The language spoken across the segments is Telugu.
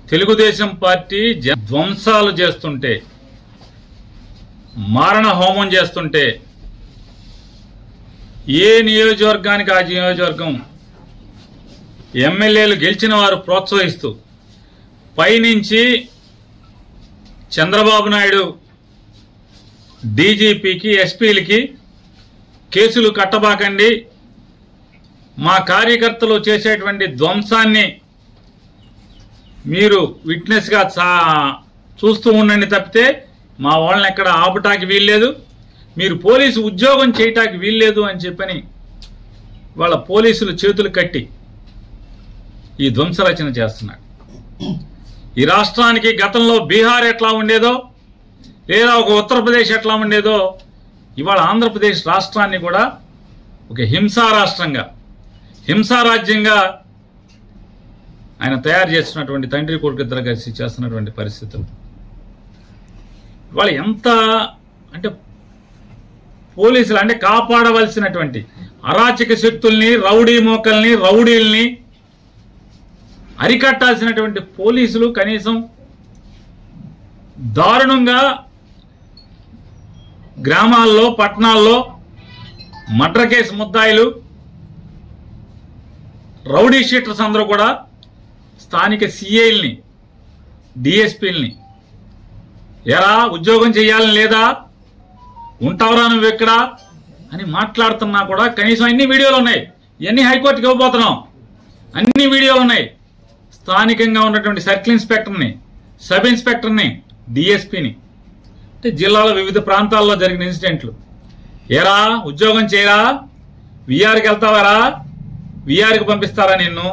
తెలుగుదేశం పార్టీ ధ్వంసాలు చేస్తుంటే, మారణ హోమం చేస్తుంటే ఏ నియోజకవర్గానికి ఆ నియోజకవర్గం ఎమ్మెల్యేలు గెలిచిన వారు ప్రోత్సహిస్తూ పైనుంచి చంద్రబాబు నాయుడు డీజీపీకి ఎస్పీలకి కేసులు కట్టబాకండి, మా కార్యకర్తలు చేసేటువంటి ధ్వంసాన్ని మీరు విట్నెస్గా చూస్తూ ఉండండి తప్పితే మా వాళ్ళని ఎక్కడ ఆపటానికి వీల్లేదు, మీరు పోలీసు ఉద్యోగం చేయటానికి వీల్లేదు అని చెప్పని వాళ్ళ పోలీసులు చేతులు కట్టి ఈ ధ్వంసరచన చేస్తున్నాడు. ఈ రాష్ట్రానికి గతంలో బీహార్ ఎట్లా ఉండేదో లేదా ఒక ఉత్తరప్రదేశ్ ఎట్లా ఉండేదో ఇవాళ ఆంధ్రప్రదేశ్ రాష్ట్రాన్ని కూడా ఒక హింసా రాష్ట్రంగా, హింసారాజ్యంగా ఆయన తయారు చేస్తున్నటువంటి తండ్రి కొడుకు ఇద్దరు కలిసి చేస్తున్నటువంటి పరిస్థితులు ఇవాళ ఎంత అంటే పోలీసులు అంటే కాపాడవలసినటువంటి అరాచక శక్తుల్ని, రౌడీ మోకల్ని, రౌడీల్ని అరికట్టాల్సినటువంటి పోలీసులు కనీసం దారుణంగా గ్రామాల్లో, పట్టణాల్లో మర్డర్ కేసు ముద్దాయిలు, రౌడీ షీటర్స్ అందరూ కూడా స్థానిక సిఐల్ని, డిఎస్పీల్ని ఎరా ఉద్యోగం చేయాలని లేదా, ఉంటావురా నువ్వు ఎక్కడ అని మాట్లాడుతున్నా కూడా కనీసం అన్ని వీడియోలు ఉన్నాయి. ఇవన్నీ హైకోర్టుకి ఇవ్వబోతున్నాం, అన్ని వీడియోలు ఉన్నాయి. స్థానికంగా ఉన్నటువంటి సర్కిల్ ఇన్స్పెక్టర్ని, సబ్ ఇన్స్పెక్టర్ని, డిఎస్పీని అంటే జిల్లాలో వివిధ ప్రాంతాల్లో జరిగిన ఇన్సిడెంట్లు, ఏరా ఉద్యోగం చేయరా, విఆర్కి వెళ్తావారా, విఆర్కి పంపిస్తారా నిన్ను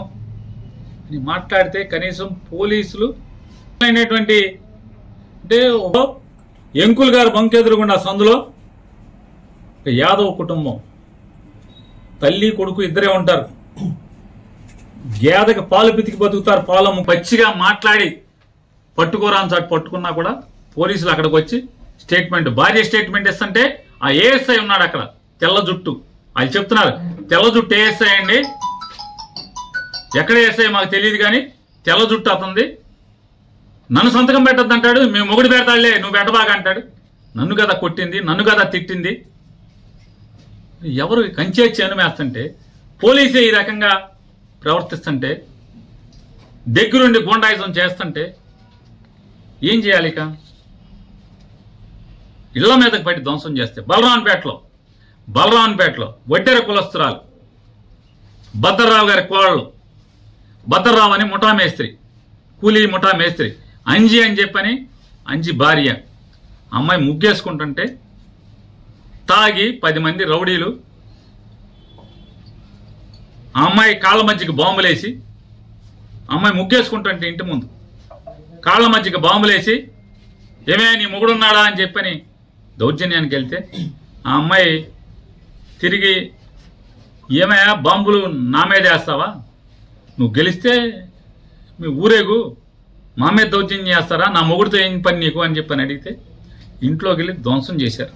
అని మాట్లాడితే కనీసం పోలీసులు అయినటువంటి అంటే ఎంకుల్ గారు బంకెదురుగుండా సందులో యాదవ్ కుటుంబం తల్లి కొడుకు ఇద్దరే ఉంటారు. గేదకి పాలు పితికి బతుకుతారు, పాలము పచ్చిగా మాట్లాడి పట్టుకోరాని చాటు పట్టుకున్నా కూడా పోలీసులు అక్కడికి వచ్చి స్టేట్మెంట్, భార్య స్టేట్మెంట్ ఇస్తుంటే ఆ ఏఎస్ఐ ఉన్నాడు అక్కడ తెల్ల జుట్టు, వాళ్ళు చెప్తున్నారు తెల్ల జుట్టు ఏఎస్ఐ అండి, ఎక్కడ ఏఎస్ఐ మాకు తెలియదు కానీ తెల్ల జుట్టు అతంది, నన్ను సంతకం పెట్టద్దు అంటాడు, మేము మొగుడు పెడతాడులే నువ్వు పెట్టబాగా అంటాడు. నన్ను కదా కొట్టింది, నన్ను కదా తిట్టింది. ఎవరు కంచే చేను వేస్తుంటే పోలీసే ఈ రకంగా ప్రవర్తిస్తుంటే, దగ్గరుండి గూండాయిజం చేస్తుంటే ఏం చేయాలి? ఇక ఇళ్ల మీదకి పట్టి ధ్వంసం చేస్తే బలరాన్పేటలో వడ్డెర కులస్తురాలు భద్రరావు గారి కోడళ్ళు, భద్రరావు అని ముఠా మేస్త్రి, కూలీ ముఠా మేస్త్రి అంజి అని చెప్పని, అంజి భార్య అమ్మాయి ముగ్గేసుకుంటుంటే తాగి 10 మంది రౌడీలు ఆ అమ్మాయి కాళ్ళ మధ్యకి బాంబులేసి, అమ్మాయి ముగ్గేసుకుంటుంటే ఇంటి ముందు కాళ్ళ మధ్యకి బాంబులేసి ఏమే నీ మొగుడున్నాడా అని చెప్పని దౌర్జన్యానికి వెళ్తే ఆ అమ్మాయి తిరిగి ఏమయ్యా బాంబులు నా మీద వేస్తావా, నువ్వు గెలిస్తే మీ ఊరేగు మా మీద దౌర్జన్యం చేస్తారా, నా మొగుడితో ఏం పని నీకు అని చెప్పని అడిగితే ఇంట్లోకి వెళ్ళి ధ్వంసం చేశారు.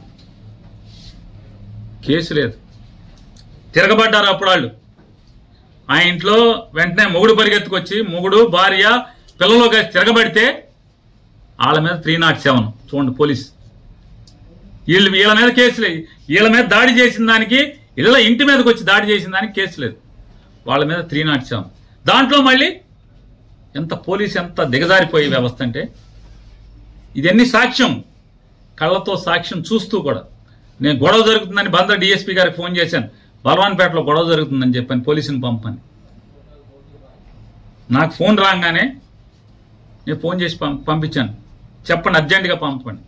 కేసు లేదు, తిరగబడ్డారు అప్పుడు వాళ్ళు. ఆ ఇంట్లో వెంటనే మొగుడు పరిగెత్తుకొచ్చి మొగుడు భార్య పిల్లలు కలిసి తిరగబడితే వాళ్ళ మీద 307 చూడండి పోలీసు, వీళ్ళ మీద కేసు లేదు. వీళ్ళ మీద దాడి చేసిన దానికి, ఇళ్ళ ఇంటి మీదకి వచ్చి దాడి చేసిన దానికి కేసు లేదు, వాళ్ళ మీద 307. దాంట్లో మళ్ళీ ఎంత పోలీసు ఎంత దిగజారిపోయే వ్యవస్థ అంటే ఇదన్నీ సాక్ష్యం, కళ్ళతో సాక్ష్యం చూస్తూ కూడా. నేను గొడవ జరుగుతుందని బంద్ర డిఎస్పీ గారికి ఫోన్ చేశాను, బలవాన్పేటలో గొడవ జరుగుతుందని చెప్పాను, పోలీసుని పంపని. నాకు ఫోన్ రాగానే నేను ఫోన్ చేసి పంపించాను, చెప్పండి అర్జెంటుగా పంపండి.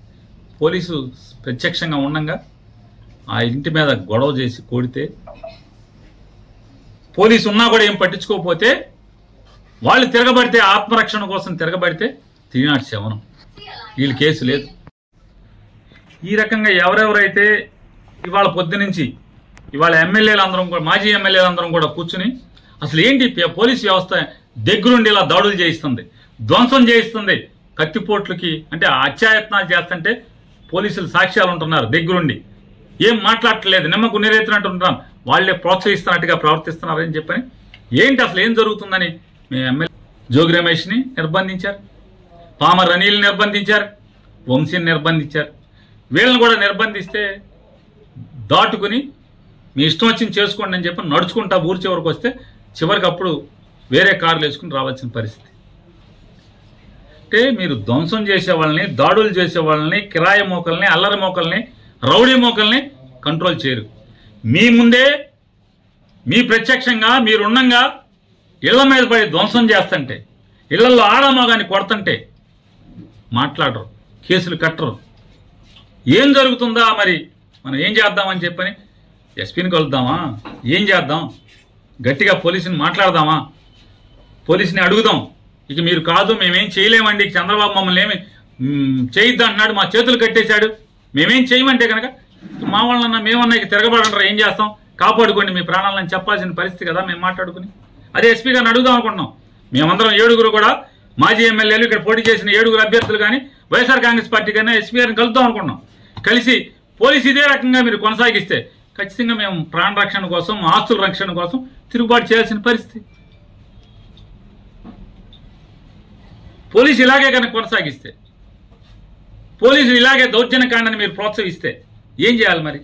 పోలీసు ప్రత్యక్షంగా ఉండగా ఆ ఇంటి మీద గొడవ చేసి కొడితే, పోలీసు ఉన్నా కూడా ఏం పట్టించుకోకపోతే, వాళ్ళు తిరగబడితే ఆత్మరక్షణ కోసం తిరగబడితే 307, వీళ్ళు కేసు లేదు. ఈ రకంగా ఎవరెవరైతే ఇవాళ పొద్దునుంచి ఇవాళ ఎమ్మెల్యేలు అందరం కూడా, మాజీ ఎమ్మెల్యేలు అందరం కూడా కూర్చుని అసలు ఏంటి పోలీసు వ్యవస్థ దగ్గరుండి ఇలా దాడులు చేయిస్తుంది, ధ్వంసం చేయిస్తుంది, కత్తిపోట్లకి అంటే అత్యాయత్నాలు చేస్తుంటే పోలీసులు సాక్ష్యాలు ఉంటున్నారు దగ్గరుండి, ఏం మాట్లాడట్లేదు, నిమ్మకు నీరెత్తినట్టు ఉంటున్నాం, వాళ్ళే ప్రోత్సహిస్తున్నట్టుగా ప్రవర్తిస్తున్నారని చెప్పని ఏంటి అసలు ఏం జరుగుతుందని మీ ఎమ్మెల్యే జోగి రమేష్ని నిర్బంధించారు, పామర్ అనిల్ని నిర్బంధించారు, వంశీని నిర్బంధించారు. వీళ్ళని కూడా నిర్బంధిస్తే దాటుకుని మీ ఇష్టం వచ్చింది చేసుకోండి అని చెప్పి నడుచుకుంటా ఊరి చివరికి వస్తే చివరికి అప్పుడు వేరే కార్లు వేసుకుని రావాల్సిన పరిస్థితి. అంటే మీరు ధ్వంసం చేసే వాళ్ళని, దాడులు చేసే వాళ్ళని, కిరాయి మోకల్ని, అల్లరి మోకల్ని, రౌడీ మోకల్ని కంట్రోల్ చేయరు. మీ ముందే మీ ప్రత్యక్షంగా మీరున్నంగా ఇళ్ల మీద పడి ధ్వంసం చేస్తుంటే, ఇళ్లలో ఆడమగాని కొడుతుంటే మాట్లాడరు, కేసులు కట్టరు. ఏం జరుగుతుందా మరి మనం ఏం చేద్దామని చెప్పని ఎస్పీని కలుద్దామా, ఏం చేద్దాం, గట్టిగా పోలీసుని మాట్లాడదామా, పోలీసుని అడుగుదాం, ఇక మీరు కాదు మేమేం చేయలేమండి, చంద్రబాబు మమ్మల్ని ఏమి చేయొద్దు అంటున్నాడు, మా చేతులు కట్టేశాడు, మేమేం చేయమంటే కనుక మా వాళ్ళన్నా మేమన్నా ఇక తిరగబడంటారా, ఏం చేస్తాం, కాపాడుకోండి మీ ప్రాణాలను చెప్పాల్సిన పరిస్థితి కదా మేము మాట్లాడుకుని. అదే ఎస్పీ గారిని అడుగుదాం అనుకుంటున్నాం. మేమందరం 7 కూడా మాజీ ఎమ్మెల్యేలు, ఇక్కడ పోటీ చేసిన 7 అభ్యర్థులు కానీ వైఎస్ఆర్ కాంగ్రెస్ పార్టీ కానీ ఎస్పీ గారిని కలుద్దాం అనుకున్నాం. కలిసి పోలీసు ఇదే రకంగా మీరు కొనసాగిస్తే ఖచ్చితంగా మేము ప్రాణ రక్షణ కోసం, ఆస్తుల రక్షణ కోసం తిరుగుబాటు చేయాల్సిన పరిస్థితి. పోలీసు ఇలాగే కనుక కొనసాగిస్తే, పోలీసులు ఇలాగే దౌర్జన్యకాండని మీరు ప్రోత్సహిస్తే ఏం చేయాలి మరి?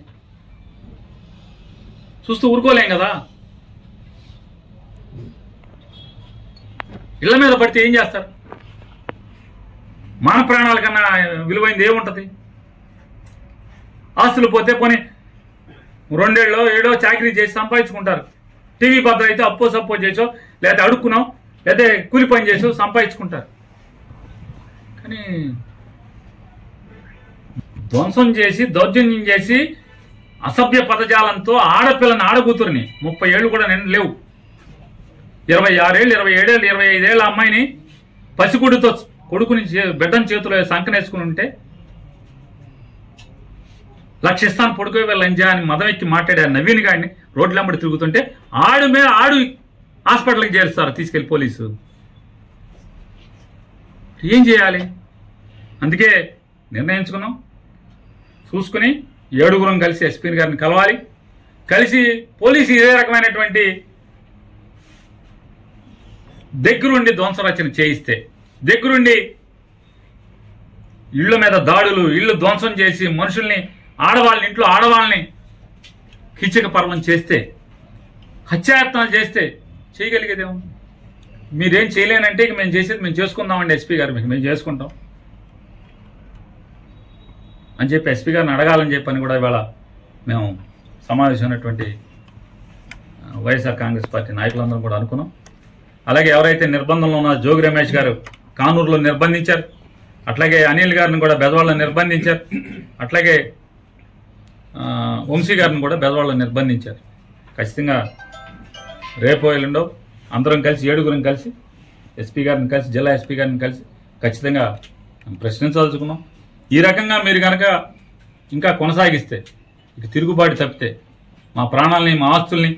చూస్తూ ఊరుకోలేం కదా. ఇళ్ల మీద పడితే ఏం చేస్తారు? మాన ప్రాణాల కన్నా విలువైంది ఏముంటుంది? ఆస్తులు పోతే పోనీ 2 ఏళ్ళో 7 చాకరీ చేసి సంపాదించుకుంటారు. టీవీ భద్ర అయితే అప్పో సప్పో చేసో, లేదా అడుక్కున్నాం, లేదా కూలి పని చేసో సంపాదించుకుంటారు. కానీ ధ్వంసం చేసి, దౌర్జన్యం చేసి, అసభ్య పదజాలంతో ఆడపిల్లని, ఆడకూతురిని 30 ఏళ్ళు కూడా నిండు లేవు, 26 ఏళ్ళు, 27 ఏళ్ళు, 25 ఏళ్ళ అమ్మాయిని పసిగుడితో కొడుకుని బిడ్డని చేతిలో సంకనేసుకుని ఉంటే లక్షిస్తాను పొడుకో లంజా అని మదం ఎక్కి మాట్లాడారు నవీన్ గారిని రోడ్లెంబడి తిరుగుతుంటే ఆడు హాస్పిటల్కి చేరుస్తారు తీసుకెళ్లి పోలీసు. ఏం చేయాలి? అందుకే నిర్ణయించుకున్నాం, చూసుకుని 7 కలిసి ఎస్పీ గారిని కలవాలి. కలిసి పోలీసు ఇదే రకమైనటువంటి దగ్గరుండి ధ్వంసరచన చేయిస్తే, దగ్గరుండి ఇళ్ల మీద దాడులు, ఇళ్లు ధ్వంసం చేసి మనుషుల్ని, ఆడవాళ్ళని, ఇంట్లో ఆడవాళ్ళని కిచక పర్వం చేస్తే, హత్యాయత్నాలు చేస్తే చేయగలిగేదేమో. మీరేం చేయలేనంటే ఇక మేము చేసేది మేము చేసుకుందామండి ఎస్పీ గారు, మేము చేసుకుంటాం అని చెప్పి ఎస్పీ గారిని అడగాలని చెప్పని కూడా ఇవాళ మేము సమావేశమైనటువంటి వైఎస్ఆర్ కాంగ్రెస్ పార్టీ నాయకులందరం కూడా అనుకున్నాం. అలాగే ఎవరైతే నిర్బంధంలో ఉన్నారో జోగి రమేష్ గారు కానూరులో నిర్బంధించారు, అట్లాగే అనిల్ గారిని కూడా బెజవాడలో నిర్బంధించారు, అట్లాగే వంశీ గారిని కూడా బెజవాడలో నిర్బంధించారు. ఖచ్చితంగా రేపో ఎల్లుండో అందరం కలిసి 7 కలిసి ఎస్పీ గారిని కలిసి, జిల్లా ఎస్పీ గారిని కలిసి ఖచ్చితంగా ప్రశ్నించదలుచుకున్నాం. ఈ రకంగా మీరు కనుక ఇంకా కొనసాగిస్తే, ఇక తిరుగుబాటు తప్పితే మా ప్రాణాలని, మా ఆస్తుల్ని,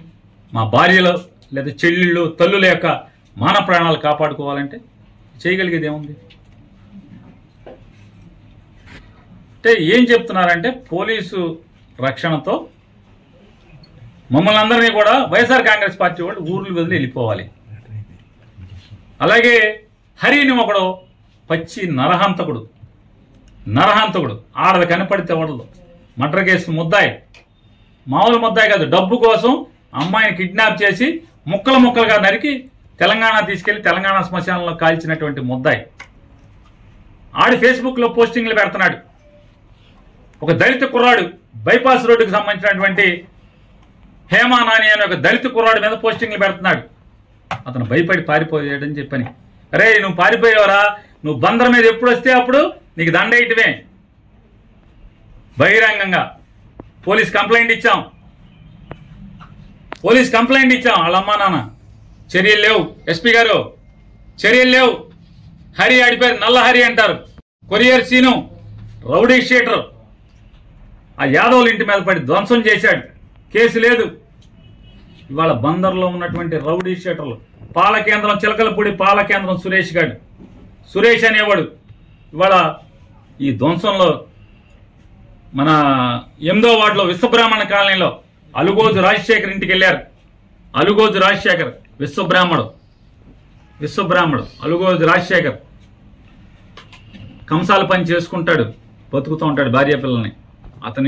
మా భార్యలు లేదా చెల్లెళ్ళు, తల్లుల యొక్క మాన ప్రాణాలు కాపాడుకోవాలంటే చేయగలిగేది ఏముంది? అంటే ఏం చెప్తున్నారంటే పోలీసు రక్షణతో మమ్మల్ని అందరినీ కూడా వైఎస్ఆర్ కాంగ్రెస్ పార్టీ వాళ్ళు ఊర్లు వదిలి వెళ్ళిపోవాలి. అలాగే హరిని ఒకడు పచ్చి నరహంతకుడు, ఆడది కనపడితే వడదు, మర్డర్ కేసు ముద్దాయి, మామూలు ముద్దాయి కాదు, డబ్బు కోసం అమ్మాయిని కిడ్నాప్ చేసి ముక్కలుగా నరికి తెలంగాణ తీసుకెళ్లి తెలంగాణ శ్మశానంలో కాల్చినటువంటి ముద్దాయి. ఆడి ఫేస్బుక్లో పోస్టింగ్లు పెడుతున్నాడు. ఒక దళిత కుర్రాడు, బైపాస్ రోడ్డుకు సంబంధించినటువంటి హేమా నాని అనే ఒక దళిత కుర్రాడు మీద పోస్టింగ్లు పెడుతున్నాడు. అతను భయపడి పారిపోయాడని చెప్పని, అరే నువ్వు పారిపోయావరా, నువ్వు బందర్ మీద ఎప్పుడు వస్తే అప్పుడు నీకు దండేయటమే. బహిరంగంగా పోలీస్ కంప్లైంట్ ఇచ్చాం, వాళ్ళ అమ్మా నాన్న. చర్యలు లేవు ఎస్పీ గారు, చర్యలు లేవు. హరి ఆడిపోయారు, నల్ల హరి అంటారు, కొరియర్ సీను, రౌడీ షీటర్, ఆ యాదవుల ఇంటి మీద పడి ధ్వంసం చేశాడు, కేసు లేదు. ఇవాళ బందర్లో ఉన్నటువంటి రౌడీ షీటర్లు, పాలకేంద్రం చిలకలపూడి పాలకేంద్రం సురేష్ అనేవాడు ఇవాళ ఈ ధ్వంసంలో మన 8వ వార్డులో విశ్వబ్రాహ్మణ కాలనీలో అలుగోజు రాజశేఖర్ ఇంటికి వెళ్ళారు. అలుగోజు రాజశేఖర్ విశ్వబ్రాహ్మణుడు, విశ్వబ్రాహ్మడు, అలుగోజు రాజశేఖర్ కంసాల పని చేసుకుంటాడు, బతుకుతూ ఉంటాడు భార్య పిల్లల్ని. అతని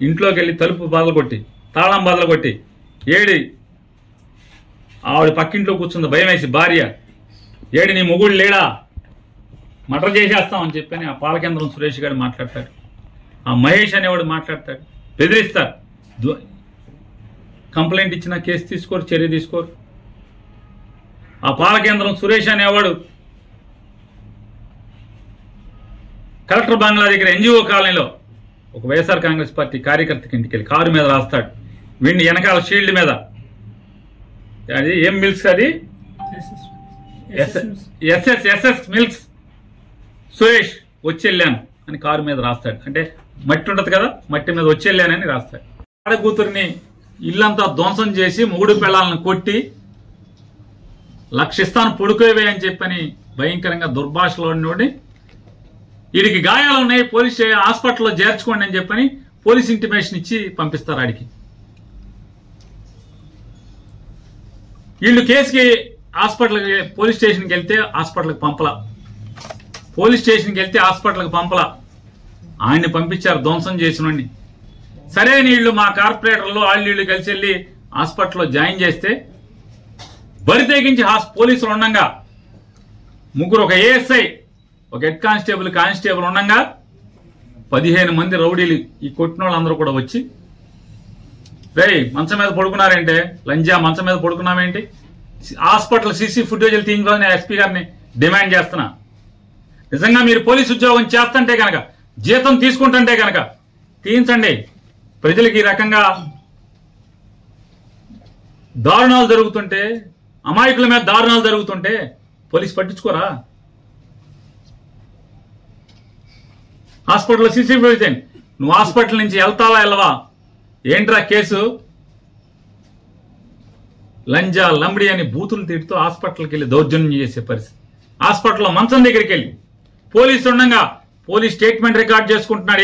ఇంట్లోకి వెళ్ళి తలుపు బదలగొట్టి, తాళం బదలగొట్టి, ఏడి ఆవిడ పక్కింట్లో కూర్చుంది భయం వేసి భార్య, ఏడి నీ మొగుడు లేడా, మర్డర్ చేసేస్తామని చెప్పని ఆ పాలకేంద్రం సురేష్ గారు మాట్లాడతాడు. ఆ మహేష్ అనేవాడు మాట్లాడతాడు, బెదిరిస్తారు. కంప్లైంట్ ఇచ్చిన కేసు తీసుకోరు, చర్య తీసుకోరు. ఆ పాలకేంద్రం సురేష్ అనేవాడు కలెక్టర్ బంగ్లా దగ్గర ఎన్జిఓ కాలనీలో ఒక వైఎస్ఆర్ కాంగ్రెస్ పార్టీ కార్యకర్తకి ఇంటికి వెళ్ళి కారు మీద రాస్తాడు. వీడిని వెనకాల షీల్డ్ మీద, అది ఏం మిల్క్స్, అది ఎస్ఎస్ మిల్క్స్ సురేష్ వచ్చి వెళ్ళాను అని కారు మీద రాస్తాడు. అంటే మట్టి ఉంటుంది కదా, మట్టి మీద వచ్చి వెళ్ళానని రాస్తాడు. ఆడ కూతురిని ఇల్లంతా ధ్వంసం చేసి మొగుడు పిల్లలను కొట్టి లక్షిస్తాను పొడుకోవే అని చెప్పని భయంకరంగా దుర్భాషలోని వీడికి గాయాలు ఉన్నాయి, పోలీస్ హాస్పిటల్లో చేర్చుకోండి అని చెప్పని పోలీస్ ఇంటిమేషన్ ఇచ్చి పంపిస్తారు ఆడికి. వీళ్ళు కేసుకి హాస్పిటల్కి పోలీస్ స్టేషన్కి వెళ్తే హాస్పిటల్కి పంపలా, పోలీస్ స్టేషన్కి వెళ్తే హాస్పిటల్కి పంపలా, ఆయన్ని పంపించారు ధ్వంసం చేసినోడిని. సరే నీళ్లు మా కార్పొరేటర్లు వాళ్ళు కలిసి వెళ్ళి హాస్పిటల్లో జాయిన్ చేస్తే బరి తెగించి పోలీసులు ఉండగా ముగ్గురు, ఒక ఏఎస్ఐ, ఒక హెడ్ కానిస్టేబుల్ ఉండగా 15 మంది రౌడీలు, ఈ కొట్టిన వాళ్ళందరూ కూడా వచ్చి, రేయ్ మంచం మీద పడుకున్నారేంటే, లంజా మంచం మీద పడుకున్నామేంటి, హాస్పిటల్ సీసీ ఫుటేజీలు తీయించాలని ఎస్పీ గారిని డిమాండ్ చేస్తున్నా. నిజంగా మీరు పోలీసు ఉద్యోగం చేస్తుంటే కనుక, జీతం తీసుకుంటుంటే కనుక తీయించండి. ప్రజలకు ఈ రకంగా దారుణాలు జరుగుతుంటే, అమాయకుల మీద దారుణాలు జరుగుతుంటే పోలీసు పట్టించుకోరా? హాస్పిటల్లో సీసీ ఫుటేజ్, నువ్వు హాస్పిటల్ నుంచి వెళ్తావా వెళ్ళవా, ఏంట్రా కేసు, లంజా లంబడి అని బూతులు తిడుతూ హాస్పిటల్కి వెళ్ళి దౌర్జన్యం చేసే పరిస్థితి. హాస్పిటల్లో మంచం దగ్గరికి వెళ్ళి పోలీసు ఉండగా పోలీస్ స్టేట్మెంట్ రికార్డ్ చేసుకుంటున్నాడు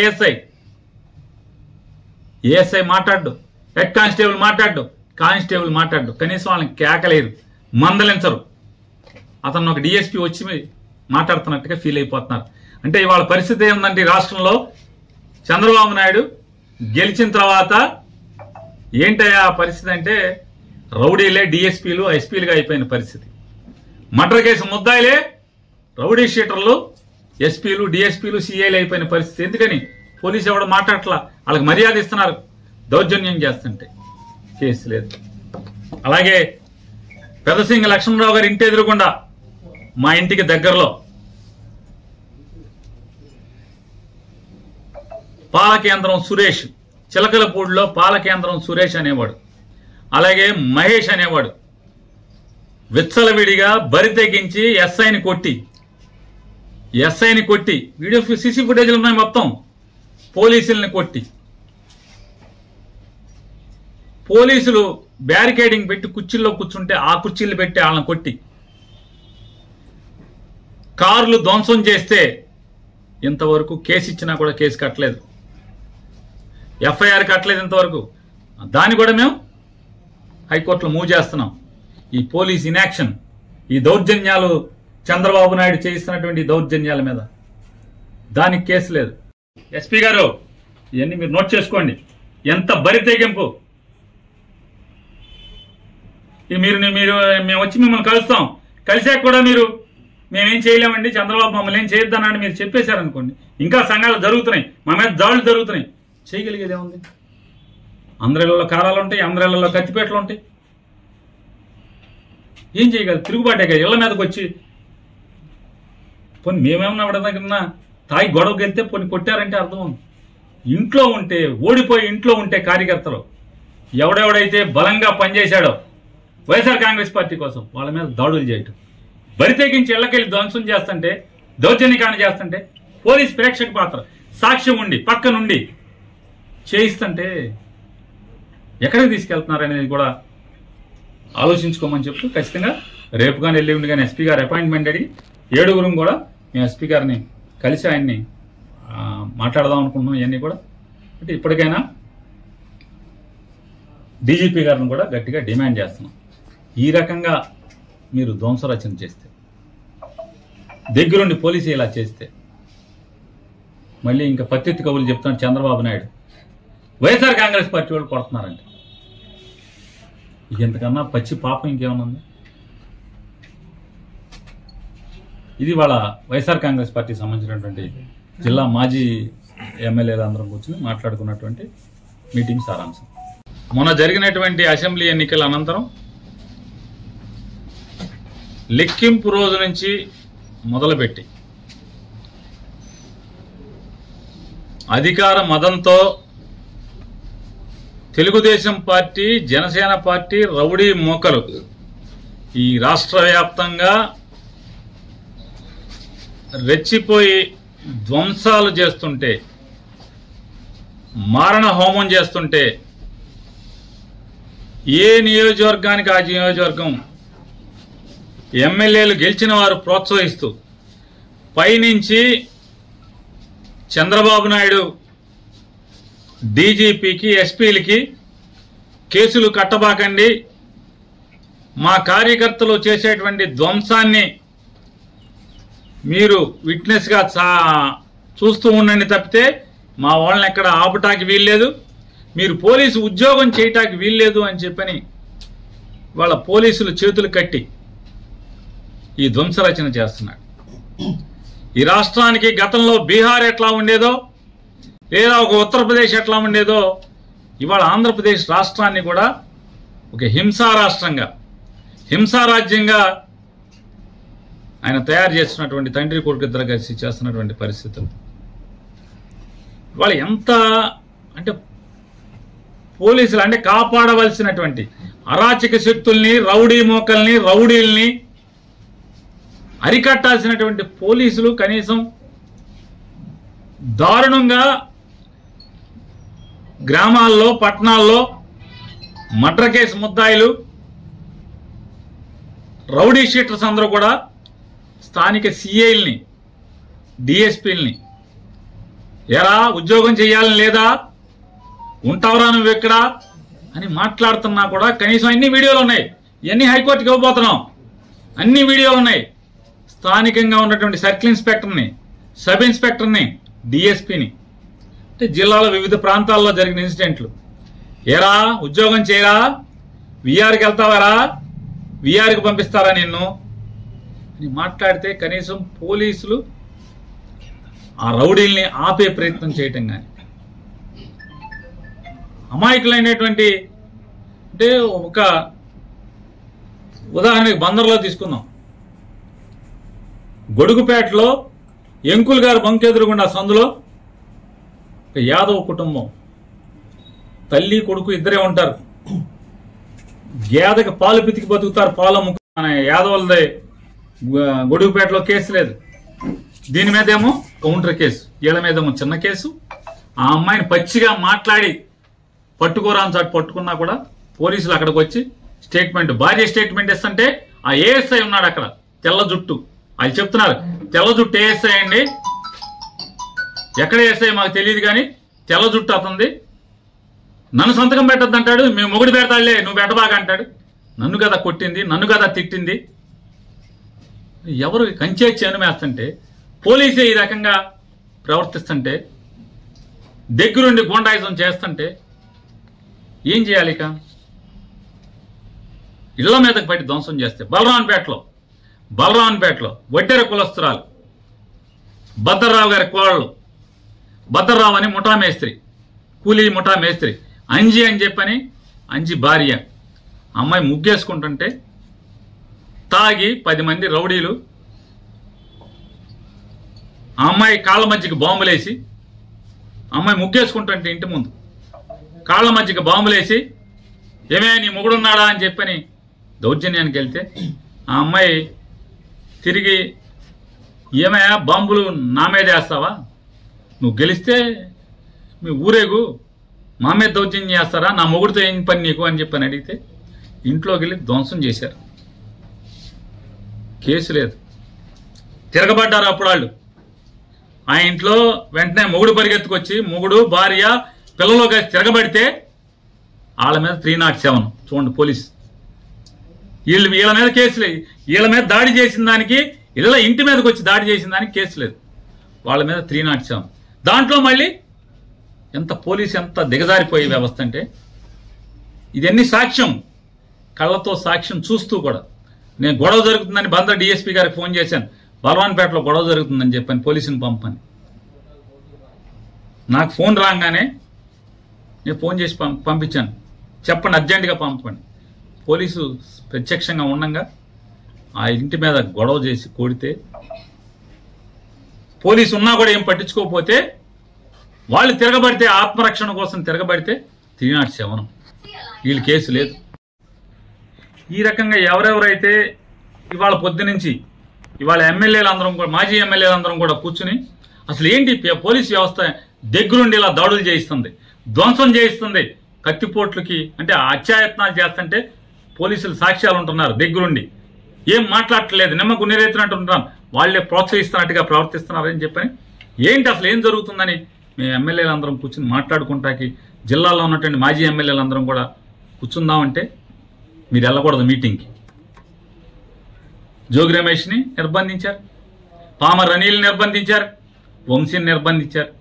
ఏఎస్ఐ మాట్లాడు, హెడ్ కానిస్టేబుల్ మాట్లాడు, కనీసం వాళ్ళని కేకలేరు, మందలించరు. అతను ఒక డిఎస్పీ వచ్చి మాట్లాడుతున్నట్టుగా ఫీల్ అయిపోతున్నారు. అంటే ఇవాళ పరిస్థితి ఏంటంటే రాష్ట్రంలో చంద్రబాబు నాయుడు గెలిచిన తర్వాత ఏంటయ్యా పరిస్థితి అంటే, రౌడీలే డిఎస్పీలు ఎస్పీలుగా అయిపోయిన పరిస్థితి. మర్డర్ కేసు ముద్దాయిలే రౌడీ షీటర్లు, ఎస్పీలు డిఎస్పీలు సిఐలు అయిపోయిన పరిస్థితి. ఎందుకని పోలీసు ఎవడు మాట్లాడట్లా, వాళ్ళకి మర్యాద ఇస్తున్నారు, దౌర్జన్యం చేస్తుంటే కేసు లేదు. అలాగే పెదసింగ లక్ష్మణరావు గారి ఇంటి ఎదురుకుండా మా ఇంటికి దగ్గరలో పాలకేంద్రం సురేష్, చిలకలపూడిలో పాలకేంద్రం సురేష్ అనేవాడు, అలాగే మహేష్ అనేవాడు విచ్చలవిడిగా బరి తెగించి ఎస్ఐని కొట్టి వీడియో సీసీ ఫుటేజ్లు ఉన్నాయి మొత్తం, పోలీసుల్ని కొట్టి, పోలీసులు బ్యారికేడింగ్ పెట్టి కుర్చీల్లో కూర్చుంటే ఆ కుర్చీలు పెట్టి వాళ్ళని కొట్టి, కార్లు ధ్వంసం చేస్తే ఇంతవరకు కేసు ఇచ్చినా కూడా కేసు కట్టలేదు, ఎఫ్ఐఆర్ కట్టలేదు ఇంతవరకు. దాన్ని కూడా మేము హైకోర్టులో మూవ్ చేస్తున్నాం. ఈ పోలీస్ ఇన్యాక్షన్, ఈ దౌర్జన్యాలు, చంద్రబాబు నాయుడు చేయిస్తున్నటువంటి దౌర్జన్యాల మీద దానికి కేసు లేదు. ఎస్పీ గారు ఇవన్నీ మీరు నోట్ చేసుకోండి. ఎంత బరి తెగింపు, మీరు మేము వచ్చి మిమ్మల్ని కలుస్తాం, కలిసాక కూడా మీరు మేమేం చేయలేమండి, చంద్రబాబు మమ్మల్ని ఏం చేయొద్దన్నాడు మీరు చెప్పేశారనుకోండి, ఇంకా సంఘాలు జరుగుతున్నాయి, మా మీద దాడులు జరుగుతున్నాయి, చేయగలిగేది ఏముంది? అందరిళ్లలో కారాలు ఉంటాయి, అందరిళ్లలో కత్తిపేటలు ఉంటాయి, ఏం చేయగలరు? తిరుగుబాటే కదా. ఇళ్ల మీదకి వచ్చి పోనీ మేమేమన్నా ఎవడన్నా తాయి గొడవకి వెళ్తే పోనీ కొట్టారంటే అర్థం ఉంది. ఇంట్లో ఉంటే, ఓడిపోయి ఇంట్లో ఉంటే కార్యకర్తలు ఎవడెవడైతే బలంగా పనిచేశాడో వైఎస్ఆర్ కాంగ్రెస్ పార్టీ కోసం వాళ్ళ మీద దాడులు చేయటం, బరి తెగించి ఇళ్లకెళ్ళి ధ్వంసం చేస్తుంటే, దౌర్జన్యకాండ చేస్తుంటే, పోలీస్ ప్రేక్షక పాత్ర, సాక్ష్యం ఉండి పక్క నుండి చేయిస్తుంటే ఎక్కడికి తీసుకెళ్తున్నారనేది కూడా ఆలోచించుకోమని చెప్తూ, ఖచ్చితంగా రేపు కానీ ఎల్లుండి కానీ ఎస్పీ గారు అపాయింట్మెంట్ అడిగి 7 కూడా మేము ఎస్పీ గారిని కలిసి ఆయన్ని మాట్లాడదాం అనుకుంటున్నాం. ఇవన్నీ కూడా అంటే ఇప్పటికైనా డీజీపీ గారిని కూడా గట్టిగా డిమాండ్ చేస్తున్నాం. ఈ రకంగా మీరు ధ్వంసరచన చేస్తే, దగ్గరుండి పోలీసు ఇలా చేస్తే, మళ్ళీ ఇంకా పత్తిత్తి కబుర్లు చెప్తున్నాడు చంద్రబాబు నాయుడు, వైఎస్ఆర్ కాంగ్రెస్ పార్టీ వాళ్ళు కొడుతున్నారంటే ఇంతకన్నా పచ్చి పాపం ఇంకేమన్నా ఉంది? ఇది వాళ్ళ వైఎస్ఆర్ కాంగ్రెస్ పార్టీకి సంబంధించినటువంటి జిల్లా మాజీ ఎమ్మెల్యేలు అందరం కూర్చొని మాట్లాడుకున్నటువంటి మీటింగ్ సారాంశం. మొన్న జరిగినటువంటి అసెంబ్లీ ఎన్నికల అనంతరం లెక్కింపు రోజు నుంచి మొదలుపెట్టి అధికార మదంతో Telugu Desam party, Janasena party rowdy మోకలు ఈ రాష్ట్ర వ్యాప్తంగా రెచ్చిపోయి ధ్వంసాలు చేస్తుంటే, మారణ హోమం చేస్తుంటే, ఏ నియోజకవర్గానికి ఆ నియోజకవర్గం ఎమ్మెల్యేలు గెలిచిన వారు ప్రోత్సహిస్తూ పైనుంచి చంద్రబాబు నాయుడు డీజీపీకి, ఎస్పీలకి కేసులు కట్టబాకండి, మా కార్యకర్తలు చేసేటువంటి ధ్వంసాన్ని మీరు విట్నెస్గా చూస్తూ ఉండండి తప్పితే మా వాళ్ళని ఎక్కడ ఆపటానికి వీల్లేదు, మీరు పోలీసు ఉద్యోగం చేయటానికి వీల్లేదు అని చెప్పని వాళ్ళ పోలీసులు చేతులు కట్టి ఈ ధ్వంసరచన చేస్తున్నాడు. ఈ రాష్ట్రానికి గతంలో బీహార్ ఎట్లా ఉండేదో, లేదా ఒక ఉత్తరప్రదేశ్ ఎట్లా ఉండేదో, ఇవాళ ఆంధ్రప్రదేశ్ రాష్ట్రాన్ని కూడా ఒక హింసా రాష్ట్రంగా, హింసారాజ్యంగా ఆయన తయారు చేస్తున్నటువంటి తండ్రి కొడుకు ఇద్దరు కలిసి చేస్తున్నటువంటి పరిస్థితులు వాళ్ళు ఎంత అంటే పోలీసులు అంటే కాపాడవలసినటువంటి అరాచక శక్తుల్ని, రౌడీ మోకల్ని, రౌడీల్ని అరికట్టాల్సినటువంటి పోలీసులు కనీసం దారుణంగా గ్రామాల్లో, పట్టణాల్లో మర్డర్ కేసు ముద్దాయిలు, రౌడీ షీటర్స్ అందరూ కూడా స్థానిక సిఐల్ని, డిఎస్పీల్ని ఎరా ఉద్యోగం చేయాలని లేదా, ఉంటావురా నువ్వు ఎక్కడ అని మాట్లాడుతున్నా కూడా కనీసం అన్ని వీడియోలు ఉన్నాయి. ఇవన్నీ హైకోర్టుకి ఇవ్వబోతున్నాం, అన్ని వీడియోలు ఉన్నాయి. స్థానికంగా ఉన్నటువంటి సర్కిల్ ఇన్స్పెక్టర్ని, సబ్ ఇన్స్పెక్టర్ని, డిఎస్పీని, అంటే జిల్లాలో వివిధ ప్రాంతాల్లో జరిగిన ఇన్సిడెంట్లు, ఏరా ఉద్యోగం చేయరా, విఆర్కి వెళ్తావారా, విఆర్కి పంపిస్తారా నిన్ను అని మాట్లాడితే కనీసం పోలీసులు ఆ రౌడీల్ని ఆపే ప్రయత్నం చేయటం కానీ, అమాయకులైనటువంటి అంటే ఒక ఉదాహరణకి బందర్లో తీసుకుందాం. గొడుగుపేటలో ఎంకుల్ గారు బంకెదురుగుండా సందులో యాదవ్ కుటుంబం, తల్లి కొడుకు ఇద్దరే ఉంటారు. గేదకి పాలు పితికి బతుకుతారు, పాలు అమ్ముకు. మన యాదవులదే గొడుగుపేటలో కేసు లేదు, దీని మీదేమో కౌంటర్ కేసు, వీళ్ళ మీదేమో చిన్న కేసు. ఆ అమ్మాయిని పచ్చిగా మాట్లాడి పట్టుకోరా అని చాటు పట్టుకున్నా కూడా పోలీసులు అక్కడికి వచ్చి స్టేట్మెంట్, భార్య స్టేట్మెంట్ ఇస్తుంటే ఆ ఏఎస్ఐ ఉన్నాడు అక్కడ, తెల్ల జుట్టు, వాళ్ళు చెప్తున్నారు తెల్ల జుట్టు ఏఎస్ఐ అండి, ఎక్కడ ఏఎస్ఐ మాకు తెలియదు కానీ తెల్ల జుట్టు అతంది, నన్ను సంతకం పెట్టద్దు అంటాడు, మేము మొగుడు పెడతాడులే నువ్వు పెట్టబాగా అంటాడు. నన్ను కదా కొట్టింది, నన్ను కదా తిట్టింది. ఎవరు కంచే చేనుమేస్తుంటే, పోలీసే ఈ రకంగా ప్రవర్తిస్తుంటే, దగ్గరుండి గూండాయిజం చేస్తుంటే ఏం చేయాలి? ఇక ఇళ్ల మీదకి పట్టి ధ్వంసం చేస్తే బలరాన్పేటలో వడ్డెర కులస్తురాలు భద్రరావు గారి కోడలు, భద్రరావు అని ముఠా మేస్త్రి, కూలీ ముఠా మేస్త్రి, అంజి అని చెప్పని అంజి భార్య, అమ్మాయి ముగ్గేసుకుంటుంటే తాగి 10 మంది రౌడీలు ఆ అమ్మాయి కాళ్ళ మధ్యకి బాంబులేసి, అమ్మాయి ముగ్గేసుకుంటుంటే ఇంటి ముందు కాళ్ళ మధ్యకి బాంబులేసి ఏమే నీ మొగుడున్నాడా అని చెప్పని దౌర్జన్యానికి వెళ్తే ఆ అమ్మాయి తిరిగి ఏమయ్యా బాంబులు నా మీద వేస్తావా, నువ్వు గెలిస్తే మీ ఊరేగు మా మీద దౌర్జన్యం చేస్తారా, నా మొగుడితో ఏం పని నీకు అని చెప్పని అడిగితే ఇంట్లోకి వెళ్ళి ధ్వంసం చేశారు. కేసు లేదు, తిరగబడ్డారు అప్పుడు వాళ్ళు. ఆ ఇంట్లో వెంటనే మొగుడు పరిగెత్తుకొచ్చి, మొగుడు భార్య పిల్లలు కలిసి తిరగబడితే వాళ్ళ మీద 307 చూడండి పోలీస్ వీళ్ళ మీద కేసు లేదు. వీళ్ళ మీద దాడి చేసిన దానికి, ఇంటి మీదకి వచ్చి దాడి చేసిన దానికి కేసు లేదు. వాళ్ళ మీద 307. దాంట్లో మళ్ళీ పోలీసు ఎంత దిగజారిపోయే వ్యవస్థ అంటే, ఇదన్నీ సాక్ష్యం, కళ్ళతో సాక్ష్యం చూస్తూ కూడా. నేను గొడవ జరుగుతుందని బందర్ డిఎస్పీ గారికి ఫోన్ చేశాను, బలవాన్పేటలో గొడవ జరుగుతుందని చెప్పాను, పోలీసుని పంపని. నాకు ఫోన్ రాగానే నేను ఫోన్ చేసి పంపించాను, చెప్పండి అర్జెంటుగా పంపండి. పోలీసు ప్రత్యక్షంగా ఉండగా ఆ ఇంటి మీద గొడవ చేసి కొడితే, పోలీసు ఉన్నా కూడా ఏం పట్టించుకోకపోతే, వాళ్ళు తిరగబడితే, ఆత్మరక్షణ కోసం తిరగబడితే 307. వీళ్ళు కేసు లేదు. ఈ రకంగా ఎవరెవరైతే ఇవాళ పొద్దునుంచి ఇవాళ ఎమ్మెల్యేలు అందరం కూడా, మాజీ ఎమ్మెల్యేలు అందరం కూడా కూర్చుని అసలు ఏంటి పోలీసు వ్యవస్థ దగ్గరుండి ఇలా దాడులు చేయిస్తుంది, ధ్వంసం చేయిస్తుంది, కత్తిపోట్లకి అంటే అత్యాయత్నాలు చేస్తుంటే పోలీసులు సాక్ష్యాలు ఉంటున్నారు దగ్గరుండి, ఏం మాట్లాడట్లేదు, నిమ్మకు నీరెత్తినట్టు ఉంటున్నాం, వాళ్ళే ప్రోత్సహిస్తున్నట్టుగా ప్రవర్తిస్తున్నారని చెప్పని, ఏంటి అసలు ఏం జరుగుతుందని మేము ఎమ్మెల్యేలు అందరం కూర్చుని మాట్లాడుకుంటాకి, జిల్లాలో ఉన్నటువంటి మాజీ ఎమ్మెల్యేలు అందరం కూడా కూర్చుందామంటే మీరు వెళ్ళకూడదు మీటింగ్కి. జోగి రమేష్ని నిర్బంధించారు, పామర్ అనిల్ని నిర్బంధించారు, వంశీని నిర్బంధించారు.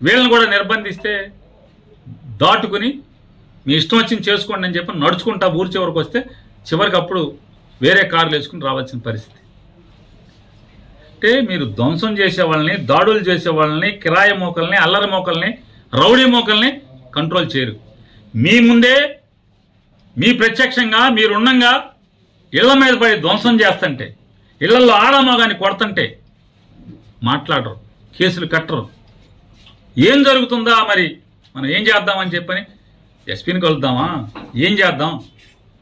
వీళ్ళని కూడా నిర్బంధిస్తే దాటుకుని మీ ఇష్టం వచ్చింది చేసుకోండి అని చెప్పి నడుచుకుంటా ఊరి చివరికి వస్తే, చివరికి అప్పుడు వేరే కార్లు వేసుకుని రావాల్సిన పరిస్థితి. అంటే మీరు ధ్వంసం చేసే వాళ్ళని, దాడులు చేసే వాళ్ళని, కిరాయి మోకల్ని, అల్లరి మోకల్ని, రౌడీ మోకల్ని కంట్రోల్ చేయరు. మీ ముందే మీ ప్రత్యక్షంగా మీరున్నంగా ఇళ్ల మీద పడి ధ్వంసం చేస్తుంటే, ఇళ్లలో ఆడమగాని కొడుతుంటే మాట్లాడరు, కేసులు కట్టరు. ఏం జరుగుతుందా మరి, మనం ఏం చేద్దామని చెప్పని ఎస్పీని కలుద్దామా, ఏం చేద్దాం,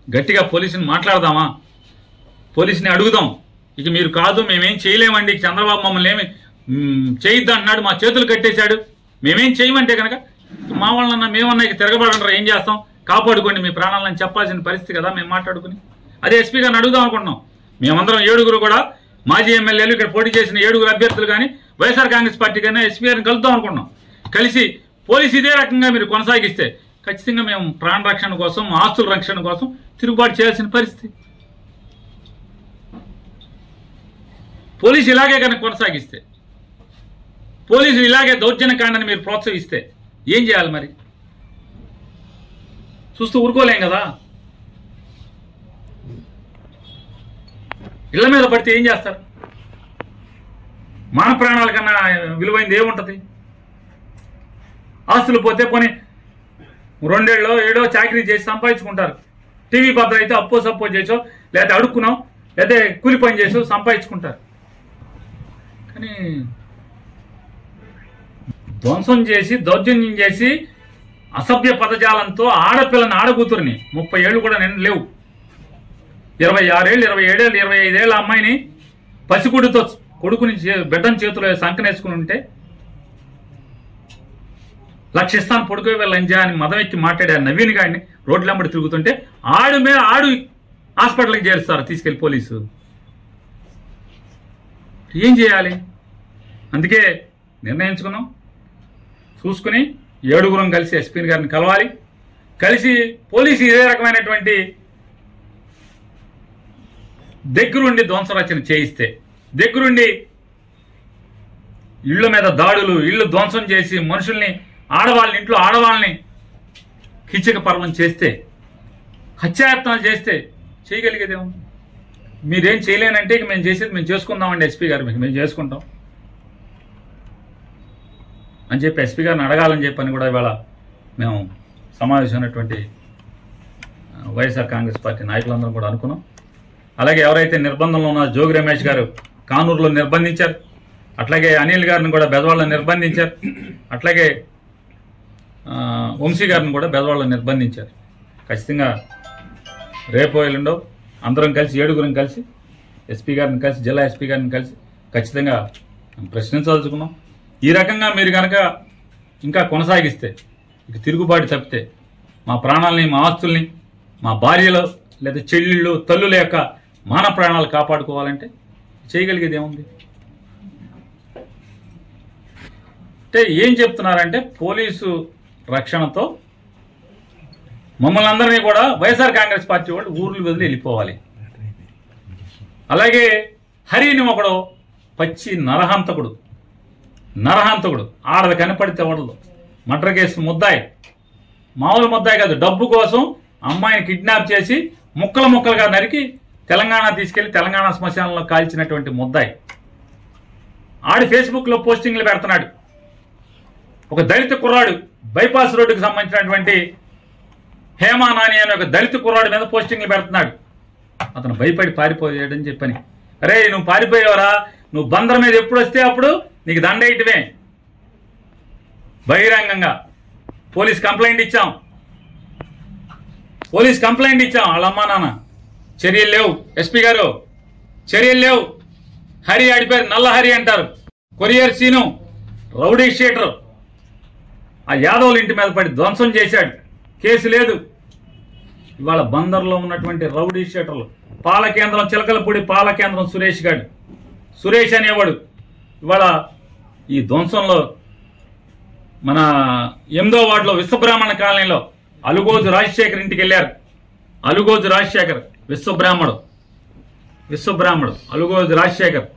గట్టిగా పోలీసుని మాట్లాడదామా, పోలీసుని అడుగుదాం, ఇక మీరు కాదు మేమేం చేయలేమండి, చంద్రబాబు మమ్మల్ని ఏమి చేయొద్దు అంటున్నాడు, మా చేతులు కట్టేశాడు, మేమేం చేయమంటే కనుక మా వాళ్ళన్నా మేమన్నా ఇక తిరగబడంటారా, ఏం చేస్తాం, కాపాడుకోండి మీ ప్రాణాలను చెప్పాల్సిన పరిస్థితి కదా మేము మాట్లాడుకుని. అదే ఎస్పీ గారిని అడుగుదాం అనుకుంటున్నాం. మేమందరం 7 కూడా మాజీ ఎమ్మెల్యేలు, ఇక్కడ పోటీ చేసిన 7 అభ్యర్థులు కానీ వైఎస్ఆర్ కాంగ్రెస్ పార్టీ కానీ ఎస్పీ గారిని కలుద్దాం అనుకున్నాం. కలిసి పోలీసు ఇదే రకంగా మీరు కొనసాగిస్తే ఖచ్చితంగా మేము ప్రాణ రక్షణ కోసం, ఆస్తుల రక్షణ కోసం తిరుగుబాటు చేయాల్సిన పరిస్థితి. పోలీసు ఇలాగే కనుక కొనసాగిస్తే, పోలీసులు ఇలాగే దౌర్జన్యకాండని మీరు ప్రోత్సహిస్తే ఏం చేయాలి మరి? చూస్తూ ఊరుకోలేం కదా. ఇళ్ల మీద పడితే ఏం చేస్తారు? మాన ప్రాణాల కన్నా విలువైంది ఏముంటుంది? ఆస్తులు పోతే పోనీ 2 ఏళ్ళో 7 చాకరీ చేసి సంపాదించుకుంటారు. టీవీ భద్ర అయితే అప్పో సప్పో చేసో, లేకపోతే అడుక్కున్నాం, లేకపోతే కూలి పని చేసో సంపాదించుకుంటారు. కానీ ధ్వంసం చేసి, దౌర్జన్యం చేసి, అసభ్య పదజాలంతో ఆడపిల్లని, ఆడకూతురిని 30 ఏళ్ళు కూడా నిండు లేవు, 26 ఏళ్ళు, 27 ఏళ్ళు, 25 ఏళ్ళ అమ్మాయిని పసిగుడితో కొడుకుని బిడ్డని చేతిలో సంకనేసుకుని ఉంటే, లక్షిస్తాను పొడుకోవే లంజా అని మదం ఎక్కి మాట్లాడారు నవీన్ గారిని రోడ్లెంబడి తిరుగుతుంటే, ఆడు హాస్పిటల్కి చేరుస్తారు తీసుకెళ్లి పోలీసు. ఏం చేయాలి? అందుకే నిర్ణయించుకున్నాం, చూసుకుని 7 కలిసి ఎస్పీ గారిని కలవాలి. కలిసి పోలీసు ఇదే రకమైనటువంటి దగ్గరుండి ధ్వంసరచన చేయిస్తే, దగ్గరుండి ఇళ్ల మీద దాడులు, ఇళ్లు ధ్వంసం చేసి మనుషుల్ని, ఆడవాళ్ళని, ఇంట్లో ఆడవాళ్ళని కిచక పర్వం చేస్తే, హత్యాయత్నాలు చేస్తే చేయగలిగేదేమో. మీరేం చేయలేనంటే ఇక మేము చేసేది మేము చేసుకుందామండి ఎస్పీ గారు, మేము చేసుకుంటాం అని చెప్పి ఎస్పీ గారిని అడగాలని చెప్పని కూడా ఇవాళ మేము సమావేశమైనటువంటి వైఎస్ఆర్ కాంగ్రెస్ పార్టీ నాయకులందరం కూడా అనుకున్నాం. అలాగే ఎవరైతే నిర్బంధంలో ఉన్నారో జోగి రమేష్ గారు కానూరులో నిర్బంధించారు, అట్లాగే అనిల్ గారిని కూడా బెజవాడలో నిర్బంధించారు, అట్లాగే వంశీ గారిని కూడా బెజవాడలో నిర్బంధించారు. ఖచ్చితంగా రేపు ఎల్లుండో అందరం కలిసి 7 కలిసి ఎస్పీ గారిని కలిసి, జిల్లా ఎస్పీ గారిని కలిసి ఖచ్చితంగా ప్రశ్నించదలుచుకున్నాం. ఈ రకంగా మీరు కనుక ఇంకా కొనసాగిస్తే, ఇక తిరుగుబాటు తప్పితే, మా ప్రాణాలని, మా ఆస్తుల్ని, మా భార్యలు లేదా చెల్లెళ్ళు, తల్లుల యొక్క మాన ప్రాణాలు కాపాడుకోవాలంటే చేయగలిగేది ఏముంది? అంటే ఏం చెప్తున్నారంటే, పోలీసు రక్షణతో మమ్మల్ని అందరినీ కూడా వైఎస్ఆర్ కాంగ్రెస్ పార్టీ వాళ్ళు ఊర్లు వదిలి వెళ్ళిపోవాలి. అలాగే హరిని ఒకడు పచ్చి నరహంతకుడు, ఆడది కనపడితే వడదు. మర్డర్ కేసు ముద్దాయి, మామూలు ముద్దాయి కాదు. డబ్బు కోసం అమ్మాయిని కిడ్నాప్ చేసి ముక్కలుగా నరికి తెలంగాణ తీసుకెళ్లి తెలంగాణ శ్మశానంలో కాల్చినటువంటి ముద్దాయి. ఆడి ఫేస్బుక్లో పోస్టింగ్లు పెడుతున్నాడు. ఒక దళిత కుర్రాడు, బైపాస్ రోడ్డుకు సంబంధించినటువంటి హేమా నాని అనే ఒక దళిత కుర్రాడు మీద పోస్టింగ్లు పెడుతున్నాడు. అతను భయపడి పారిపోయాడని చెప్పని. అరే నువ్వు పారిపోయావరా, నువ్వు బందర్ మీద ఎప్పుడు వస్తే అప్పుడు నీకు దండేయటమే. బహిరంగంగా పోలీస్ కంప్లైంట్ ఇచ్చాం, వాళ్ళ అమ్మా నాన్న. చర్యలు లేవు. ఎస్పీ గారు చర్యలు లేవు. హరి ఆడిపోయారు, నల్ల హరి అంటారు. కొరియర్ సీను రౌడీ షీటర్ ఆ యాదవుల ఇంటి మీద పడి ధ్వంసం చేశాడు. కేసు లేదు. ఇవాళ బందర్లో ఉన్నటువంటి రౌడీ షీటర్లు, పాలకేంద్రం చిలకలపూడి పాలకేంద్రం సురేష్ అనేవాడు ఇవాళ ఈ ధ్వంసంలో మన 8వ వార్డులో విశ్వబ్రాహ్మణ కాలనీలో అలుగోజు రాజశేఖర్ ఇంటికి వెళ్ళారు. అలుగోజు రాజశేఖర్ విశ్వబ్రాహ్మడు అలుగోజు రాజశేఖర్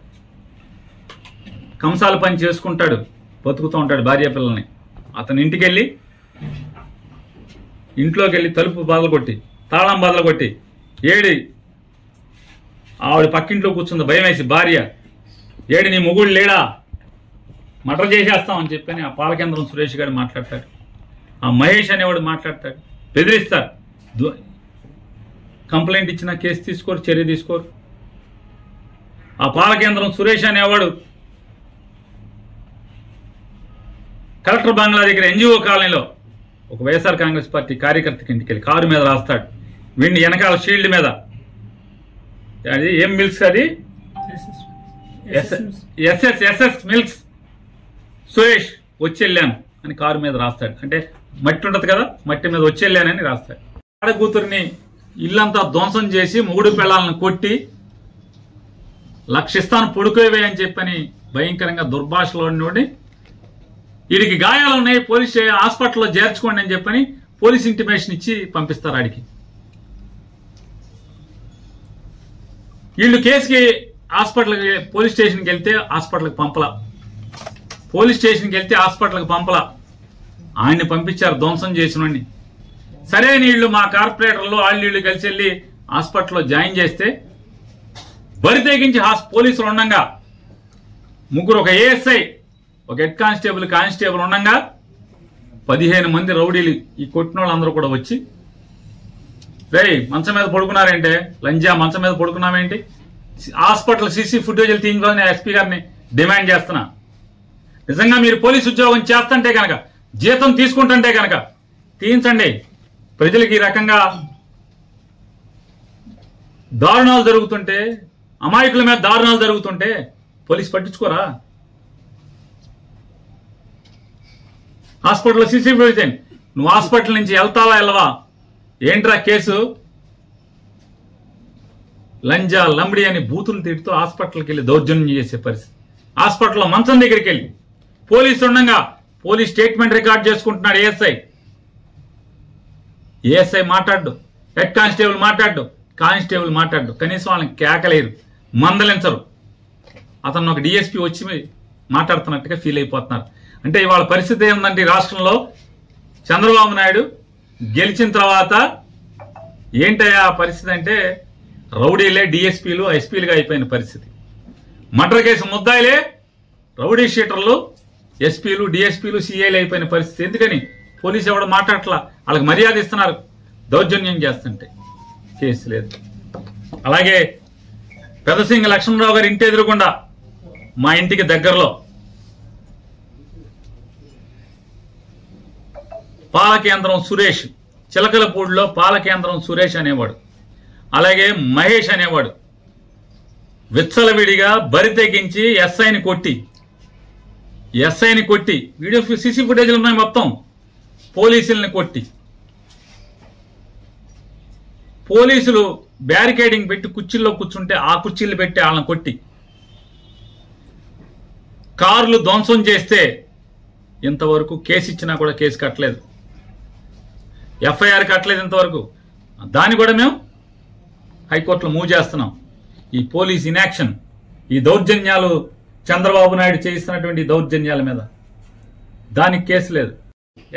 కంసాల పని చేసుకుంటాడు, బతుకుతూ ఉంటాడు భార్య పిల్లల్ని. అతని ఇంట్లోకి వెళ్ళి తలుపు బదలగొట్టి తాళం బదలగొట్టి ఆవిడ పక్కింట్లో కూర్చుంది భయం వేసి భార్య. నీ మొగుడు లేడా, మర్డర్ చేసేస్తామని చెప్పని ఆ పాలకేంద్రం సురేష్ గారు మాట్లాడతాడు. ఆ మహేష్ అనేవాడు మాట్లాడతాడు, బెదిరిస్తారు. కంప్లైంట్ ఇచ్చినా కేసు తీసుకోరు, చర్య తీసుకోరు. ఆ పాలకేంద్రం సురేష్ అనేవాడు కలెక్టర్ బంగ్లా దగ్గర ఎన్జిఓ కాలనీలో ఒక వైఎస్ఆర్ కాంగ్రెస్ పార్టీ కార్యకర్తకి ఇంటికి వెళ్ళి కారు మీద రాస్తాడు. వీడిని వెనకాల షీల్డ్ మీద అది ఏం మిల్క్స్, అది ఎస్ఎస్ మిల్క్స్ సురేష్ వచ్చెళ్ళాను అని కారు మీద రాస్తాడు. అంటే మట్టి ఉంటుంది కదా, మట్టి మీద వచ్చెళ్ళానని రాస్తాడు. ఆడకూతురిని ఇల్లంతా ధ్వంసం చేసి మొగుడు పిల్లలను కొట్టి లక్షిస్తాను పొడుకోవే అని చెప్పని భయంకరంగా దుర్భాషలోని వీడికి గాయాలు ఉన్నాయి, పోలీస్ హాస్పిటల్లో చేర్చుకోండి అని చెప్పని పోలీస్ ఇంటిమేషన్ ఇచ్చి పంపిస్తారు. ఆడికి వీళ్ళు కేసుకి హాస్పిటల్కి పోలీస్ స్టేషన్కి వెళ్తే హాస్పిటల్కి పంపలా, ఆయన్ని పంపించారు ధ్వంసం చేసినోడిని. సరే నీళ్లు మా కార్పొరేటర్లు వాళ్ళు కలిసి వెళ్ళి హాస్పిటల్లో జాయిన్ చేస్తే బరి తెగించి పోలీసులు ఉండగా ముగ్గురు, ఒక ఏఎస్ఐ, ఒక హెడ్ కానిస్టేబుల్ ఉండగా 15 మంది రౌడీలు ఈ కొట్టిన వాళ్ళందరూ కూడా వచ్చి, మంచం మీద పడుకున్నారేంటే, లంజా మంచం మీద పడుకున్నామేంటి, హాస్పిటల్ సీసీ ఫుటేజీలు తీయించుకోవాలని ఎస్పీ గారిని డిమాండ్ చేస్తున్నా. నిజంగా మీరు పోలీసు ఉద్యోగం చేస్తుంటే కనుక, జీతం తీసుకుంటుంటే కనుక తీయించండి. ప్రజలకు ఈ రకంగా దారుణాలు జరుగుతుంటే, అమాయకుల మీద దారుణాలు జరుగుతుంటే పోలీసు పట్టించుకోరా? హాస్పిటల్లో సీసీ ఫుటేజ్, నువ్వు హాస్పిటల్ నుంచి వెళ్తావా వెళ్ళవా, ఏంట్రా కేసు, లంజా లంబడి అని బూతులు తిడుతూ హాస్పిటల్కి వెళ్ళి దౌర్జన్యం చేసే పరిస్థితి. హాస్పిటల్లో మంచం దగ్గరికి వెళ్ళి పోలీసు ఉండగా పోలీస్ స్టేట్మెంట్ రికార్డ్ చేసుకుంటున్నాడు ఏఎస్ఐ మాట్లాడు, హెడ్ కానిస్టేబుల్ మాట్లాడు, కనీసం వాళ్ళని కేకలేరు, మందలించరు. అతను ఒక డిఎస్పీ వచ్చి మాట్లాడుతున్నట్టుగా ఫీల్ అయిపోతున్నారు. అంటే ఇవాళ పరిస్థితి ఏంటంటే రాష్ట్రంలో చంద్రబాబు నాయుడు గెలిచిన తర్వాత ఏంటయ్యా పరిస్థితి అంటే రౌడీలే డిఎస్పీలు ఎస్పీలుగా అయిపోయిన పరిస్థితి. మర్డర్ కేసు ముద్దాయిలే రౌడీ షీటర్లు ఎస్పీలు డిఎస్పీలు సిఐలు అయిపోయిన పరిస్థితి. ఎందుకని పోలీసు ఎవడు మాట్లాడట్లా, వాళ్ళకి మర్యాద ఇస్తున్నారు, దౌర్జన్యం చేస్తుంటే కేసు లేదు. అలాగే పెదసింగ లక్ష్మణరావు గారి ఇంటి ఎదురుకుండా మా ఇంటికి దగ్గరలో పాలకేంద్రం సురేష్, చిలకలపూడిలో పాలకేంద్రం సురేష్ అనేవాడు, అలాగే మహేష్ అనేవాడు విచ్చలవిడిగా బరి తెగించి ఎస్ఐని కొట్టి వీడియో సీసీ ఫుటేజ్లు ఉన్నాయి మొత్తం, పోలీసుల్ని కొట్టి, పోలీసులు బ్యారికేడింగ్ పెట్టి కుర్చీల్లో కూర్చుంటే ఆ కుర్చీలు పెట్టి వాళ్ళని కొట్టి, కార్లు ధ్వంసం చేస్తే ఇంతవరకు కేసు ఇచ్చినా కూడా కేసు కట్టలేదు, ఎఫ్ఐఆర్ కట్టలేదు ఇంతవరకు. దాన్ని కూడా మేము హైకోర్టులో మూవ్ చేస్తున్నాం. ఈ పోలీస్ ఇన్యాక్షన్, ఈ దౌర్జన్యాలు, చంద్రబాబు నాయుడు చేయిస్తున్నటువంటి దౌర్జన్యాల మీద దానికి కేసు లేదు.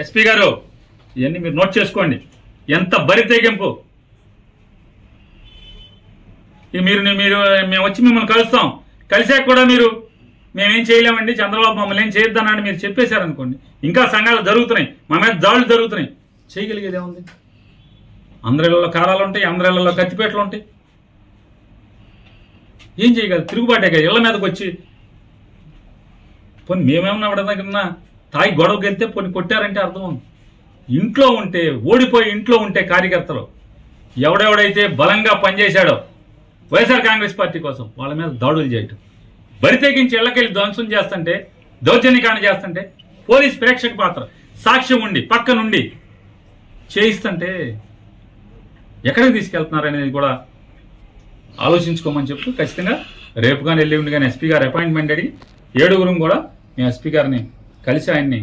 ఎస్పీ గారు ఇవన్నీ మీరు నోట్ చేసుకోండి. ఎంత బరి తెగింపు! మీరు మేము వచ్చి మిమ్మల్ని కలుస్తాం, కలిసాక కూడా మీరు మేమేం చేయలేమండి, చంద్రబాబు మమ్మల్ని ఏం చేయొద్దన్నాడు మీరు చెప్పేశారనుకోండి, ఇంకా సంఘాలు జరుగుతున్నాయి, మా మీద దాడులు జరుగుతున్నాయి, చేయగలిగేది ఏముంది? అందరిళ్లలో కారాలు ఉంటాయి, అందరిళ్లలో కత్తిపేటలు ఉంటాయి, ఏం చేయగలరు? తిరుగుబాటే కదా. ఇళ్ల మీదకి వచ్చి పోనీ మేమేమన్నా ఎవడన్నా తాయి గొడవకి వెళ్తే పోనీ కొట్టారంటే అర్థం ఉంది. ఇంట్లో ఉంటే, ఓడిపోయి ఇంట్లో ఉంటే కార్యకర్తలు ఎవడెవడైతే బలంగా పనిచేశాడో వైఎస్ఆర్ కాంగ్రెస్ పార్టీ కోసం వాళ్ళ మీద దాడులు చేయటం, బరి తెగించి ఇళ్లకెళ్ళి ధ్వంసం చేస్తుంటే, దౌర్జన్యకాండ చేస్తుంటే, పోలీస్ ప్రేక్షక పాత్ర సాక్ష్యం ఉండి పక్క నుండి చేయిస్తుంటే ఎక్కడికి తీసుకెళ్తున్నారనేది కూడా ఆలోచించుకోమని చెప్తూ ఖచ్చితంగా రేపు కానీ ఎల్లుండి కానీ ఎస్పీ గారు అపాయింట్మెంట్ అడిగి 7గురం కూడా మేము ఎస్పీ గారిని కలిసి ఆయన్ని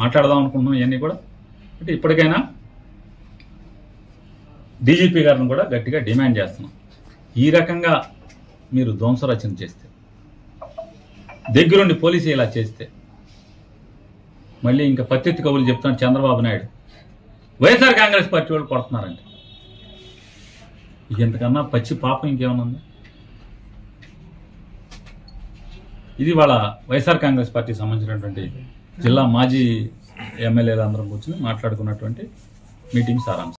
మాట్లాడదాం అనుకుంటున్నాం. ఇవన్నీ కూడా అంటే ఇప్పటికైనా డీజీపీ గారిని కూడా గట్టిగా డిమాండ్ చేస్తున్నాం. ఈ రకంగా మీరు ధ్వంసరచన చేస్తే, దగ్గరుండి పోలీసు ఇలా చేస్తే, మళ్ళీ ఇంకా పత్తిత్తి కబుర్లు చెప్తాను చంద్రబాబు నాయుడు వైఎస్ఆర్ కాంగ్రెస్ పార్టీ వాళ్ళు కొడుతున్నారంటే ఇంతకన్నా పచ్చి పాపం ఇంకేమన్నా ఉందా? ఇది వాళ్ళ వైఎస్ఆర్ కాంగ్రెస్ పార్టీకి సంబంధించినటువంటి జిల్లా మాజీ ఎమ్మెల్యేలు అందరం కూర్చొని మాట్లాడుకున్నటువంటి మీటింగ్ సారాంశం.